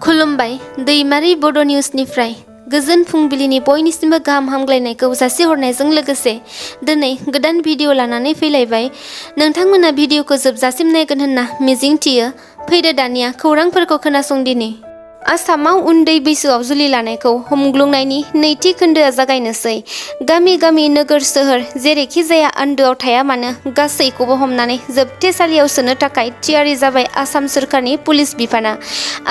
खुलुमबाय दैमारि बड' निउसनिफ्राय गोजोन फुंबिलिनि बयनिसिमबो गाहाम हामग्लायनायखौ जासिहरनायजों लोगोसे दिनै गोदान भिडिअ लानानै फैलायबाय। नोंथांमोना भिडिअखौ जोबजासिम नायगोन होनना मिजिंथियो। फैदो दानिया खौरांफोरखौ खोनासंदिनि। आसामाव उन्दै बैसोआव जुलि लानायखौ हमग्लुंनायनि नैथि खोन्दोआ जागायनोसै। गामि गामि नोगोर सोहोर जेरैखि जाया आन्दोआव थाया मानो गासैखौबो हमनानै जोबथेसालियाव सोनो थाखाय थियारि जाबाय आसाम सोरखारनि पुलिस बिफाना।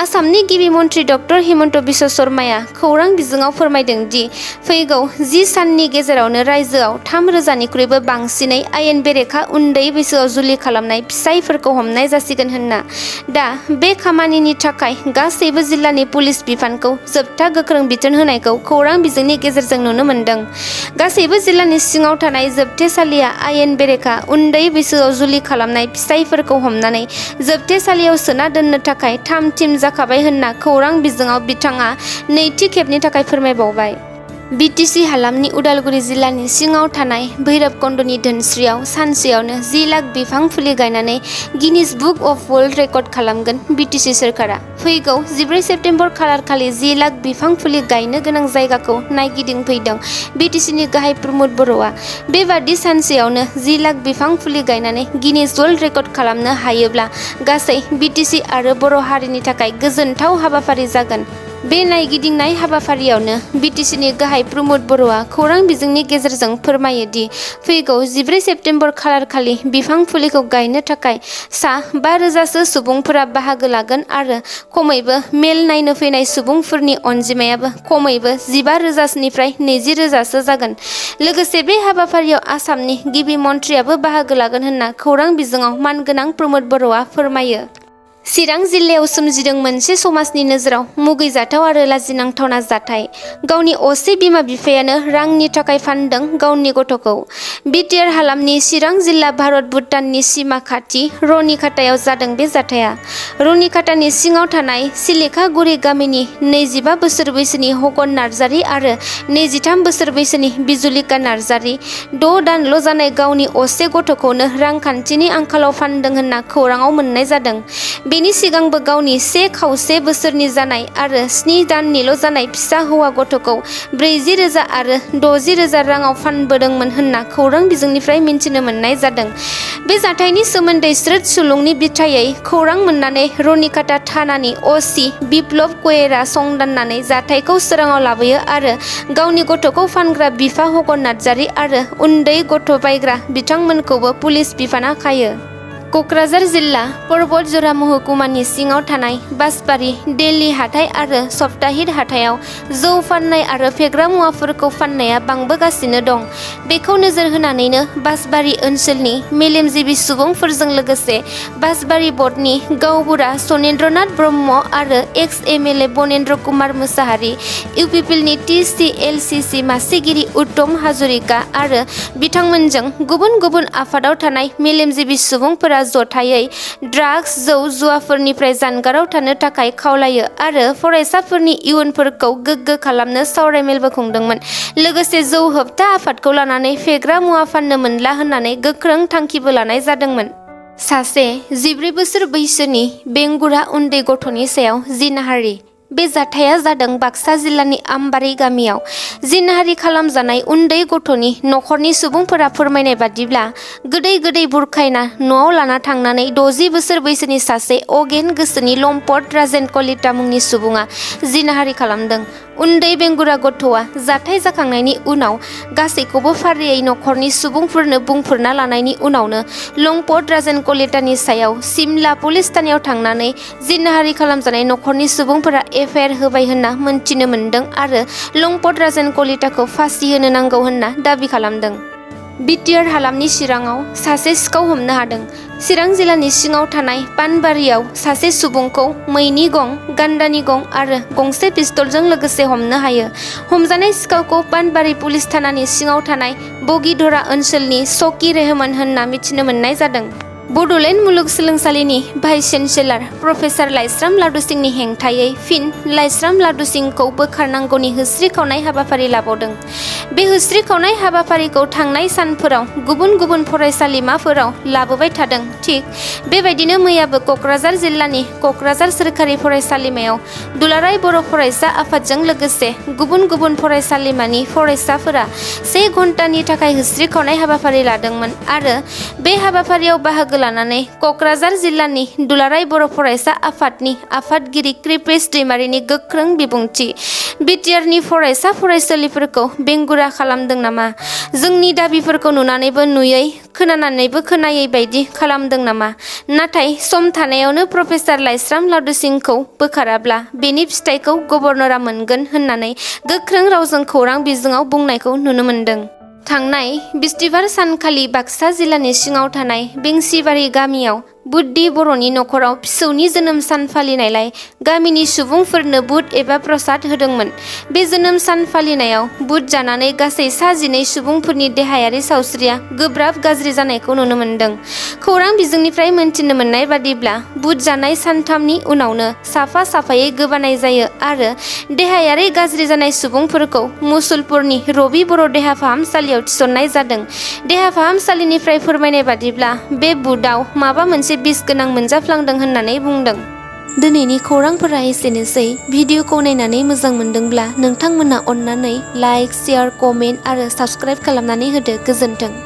आसामनि गिबि मन्त्रि डक्टर हिमन्त बिश्व शर्माया खौरां बिजोङाव फोरमायदों दि फैगौ 10 साननि गेजेरावनो रायजोआव 3,000निख्रुइबो बांसिनै आयेन बेरेखा उन्दै बैसोआव जुलि खालामनाय फिसायफोरखौ हमनाय जासिगोन होनना। दा बे खामानिनि थाखाय गासैबो जिल्लानि पुलिस बिफानखौ जोबथा गोख्रों बिथोन होनायखौ खौरां बिजोंनि गेजेरजों नुनो मोन्दों। गासैबो जिल्लानि सिङाव थानाय जोबथेसालिया आयेन बेरेखा उन्दै बैसोआव जुलि खालामनाय फिसायफोरखौ हमनानै जोबथेसालियाव सोना दोननो थाखाय थाम-थिम जाखाबाय होनना खौरां बिजोङाव बिथाङा नैथि खेबनि थाखाय फोरमायबावबाय। BTC हालामनि उदालगुरि जिल्लानि सिङाव थानाय भैरबकन्डनि धोनस्रियाव सानसेयावनो 10 लाख बिफां फुलि गायनानै Guinness book of world record खालामगोन BTC सोरखारा। फैगौ 14 सेप्तेम्बर खालारखालि 10 लाख बिफां फुलि गायनो गोनां जायगाखौ नायगिदिंफैदों BTCनि गाहाय प्रमद बर'आ। बेबादि सानसेयावनो 10 लाख बिफां फुलि गायनानै गिनिज वर्ल्ड रेकर्ड खालामनो हायोब्ला गासै BTC आरो बर' हारिनि थाखाय गोजोनथाव हाबाफारि जागोन। बे नायगिदिंनाय हाबाफारियावनो BTCनि गाहाय प्रमद बर'आ खौरां बिजोंनि गेजेरजों फोरमायो दि फैगौ 14 सेप्तेम्बर खालारखालि बिफां फुलिखौ गायनो थाखाय सा 5,000सो सुबुंफोरा बाहागो लागोन आरो खमैबो मेल नायनो फैनाय सुबुंफोरनि अनजिमायाबो खमैबो 15,000निफ्राय 20,000सो जागोन। लोगोसे बे हाबाफारियाव आसामनि गिबि मन्थ्रियाबो बाहागो लागोन होनना खौरां बिजोङाव मानगोनां प्रमद बर'आ फोरमायो। चिरां जिल्लायाव सोमजिदों मोनसे समाजनि नोजोराव मुगैजाथाव आरो लाजिनांथावना जाथाय। गावनि असे बिमा बिफायानो रांनि थाखाय फानदों गावनि गथ'खौ। BTR हालामनि चिरां जिल्ला भारत भुटाननि सिमा खाथि रनिखातायाव जादों बे जाथाया। रनिखातानि सिङाव थानाय सिलिखागुरि गामिनि 25 बोसोर बैसोनि हगन नार्जारि आरो 23 बोसोर बैसोनि बिजुलिका नार्जारि 6 दानल' जानाय गावनि असे गथ'खौनो रांखान्थिनि आंखालाव फानदों होनना खौराङाव मोननाय जादों। बेनि सिगांबो गावनि 1.5 बोसोरनि जानाय आरो 7 दाननिल' जानाय फिसा हौवा गथ'खौ 40,000 आरो 60,000 राङाव फानबोदोंमोन होनना खौरां बिजोंनिफ्राय मिन्थिनो मोननाय जादों। बे जाथायनि सोमोन्दै स्रोद सुलुंनि बिथायै खौरां मोननानै रनिखाता थानानि OC बिप्लब कयेरआ संदाननानै जाथायखौ सोराङाव लाबोयो आरो गावनि गथ'खौ फानग्रा बिफा हगन नार्जारि आरो उन्दै गथ' बायग्रा बिथांमोनखौबो पुलिस बिफाना खायो। क'क्राझार जिल्ला पर्बतजरा महकुमानि सिङाव थानाय बासबारि दिल्ली हाथाइ आरो सप्ताहित हाथायाव जौ फाननाय आरो फेग्रा मुवाफोरखौ फाननाया बांबोगासिनो दं। बेखौ नोजोर होनानैनो बासबारि ओनसोलनि मेलेमजिबि सुबुंफोरजों लोगोसे बासबारि बर्डनि गावबुरा सनेन्द्रनाथ ब्रह्म आरो एक्स MLA बनेन्द्र कुमार मोसाहारि, इउपिपिएलनि TCLCC मासिगिरि उत्तम हाजरिका आरो बिथांमोनजों गुबुन गुबुन आफादाव थानाय मेलेमजिबि सुबुंफोरा जथायै ड्राग्स जौ जुवाफोरनिफ्राय जानगाराव थानो थाखाय खावलायो आरो फरायसाफोरनि इयुनफोरखौ गोग्गो खालामनो सावरायमेलबो खुंदोंमोन। लोगोसे जौ होबथा आफादखौ लानानै फेग्रा मुवा फाननो मोनला होननानै गोख्रों थांखिबो लानाय जादोंमोन। सासे 14 बोसोर बैसोनि बेंगुरा उन्दै गथ'नि सायाव जिनाहारि। बे जाथाया जादों बाक्सा जिल्लानि आमबारि गामियाव। जिनाहारि खालामजानाय उन्दै गथ'नि नखरनि सुबुंफोरा फोरमायनाय बादिब्ला गोदै गोदै बुरखायना न'आव लाना थांनानै 60 बोसोर बैसोनि सासे अगेन गोसोनि लम्पट राजेन कलिता मुंनि सुबुङा जिनाहारि खालामदों। उन्दै बेंगुरा गथ'आ जाथाय जाखांनायनि उनाव गासैखौबो फारियै नखरनि सुबुंफोरनो बुंफोरना लानायनि उनावनो लम्पट राजेन कलितानि सायाव सिमला पुलिस थानायाव थांनानै जिनाहारि खालामजानाय नखरनि सुबुंफोरा FIR होबाय होनना मोनथिनो मोन्दों आरो लम्पट राजेन कलिताखौ फासि होनो नांगौ होनना दाबि खालामदों। BTR हालामनि चिराङाव सासे सिखाव हमनो हादों। चिरां जिल्लानि सिङाव थानाय पानबारियाव सासे सुबुंखौ मैनि गं, गान्दानि गं आरो गंसे पिस्तलजों लोगोसे हमनो हायो। हमजानाय सिखावखौ पानबारि पुलिस थानानि सिङाव थानाय बगिधरा ओनसोलनि सकी रेहमान होनना मिथिनो मोननाय जादों। बड'लेण्ड मुलुगसोलोंसालिनि भाइस चेन्सेलर प्रफेसार लाइस्राम लादुसिंनि हेंथायै फिन लाइस्राम लादुसिंखौ बोखारनांगौनि होस्रिखावनाय हाबाफारि लाबावदों। बे होस्रिखावनाय हाबाफारिखौ थांनाय सानफोराव गुबुन गुबुन फरायसालिमाफोराव लाबोबाय थादों। थिग बेबायदिनो मैयाबो क'क्राझार जिल्लानि क'क्राझार सोरखारि फरायसालिमायाव दुलाराय बर' फरायसा आफादजों लोगोसे गुबुन गुबुन फरायसालिमानि फरायसाफोरा 1 घन्टानि थाखाय होस्रिखावनाय हाबाफारि लादोंमोन आरो बे हाबाफारियाव बाहागो लानानै क'क्राझार जिल्लानि दुलाराय बर' फरायसा आफादनि आफादगिरि कृपेश दैमारिनि गोख्रों बिबुंथि BTR नि फरायसा फरायसुलिफोरखौ बेंगुरा खालामदों नामा? जोंनि दाबिफोरखौ नुनानैबो नुयै खोनानानैबो खोनायै बायदि खालामदों नामा? नाथाय सम थानायावनो प्रफेसार लाइस्राम लादुसिंखौ बोखाराब्ला बेनि फिथाइखौ गभर्नरा मोनगोन होननानै गोख्रों रावजों खौरां बिजोङाव बुंनायखौ नुनो मोन्दों। थांनाय बिस्तिबार सानखालि बाक्सा जिल्लानि सिङाव थानाय बेंसिबारि गामियाव बुद्धि बर'नि नखराव फिसौनि जोनोम सान फालिनायलाय गामिनि सुबुंफोरनो बुट एबा प्रसाद होदोंमोन। बे जोनोम सान फालिनायाव बुट जानानै गासै 12 सुबुंफोरनि देहायारि सावस्रिया गोब्राब गाज्रि जानायखौ नुनो मोन्दों। खौरां बिजोंनिफ्राय मोनथिनो मोननाय बादिब्ला बुट जानाय सानथामनि उनावनो साफा साफायै गोबानाय जायो आरो देहायारि गाज्रि जानाय सुबुंफोरखौ मुसलपुरनि रबि बर' देहा फाहामसालियाव थिसननाय जादों। देहा फाहामसालिनिफ्राय फोरमायनाय बादिब्ला बे बुटआव माबा मोनसे बिस गोनां मोनजाफ्लांदों होननानै बुंदों। दिनैनि खौरांफोरा एसेनोसै। भिडिअखौ नायनानै मोजां मोनदोंब्ला नोंथांमोना अन्नानै लाइक, शेयार, कमेन्ट आरो साबस्क्राइब खालामनानै होदो। गोजोन्थों।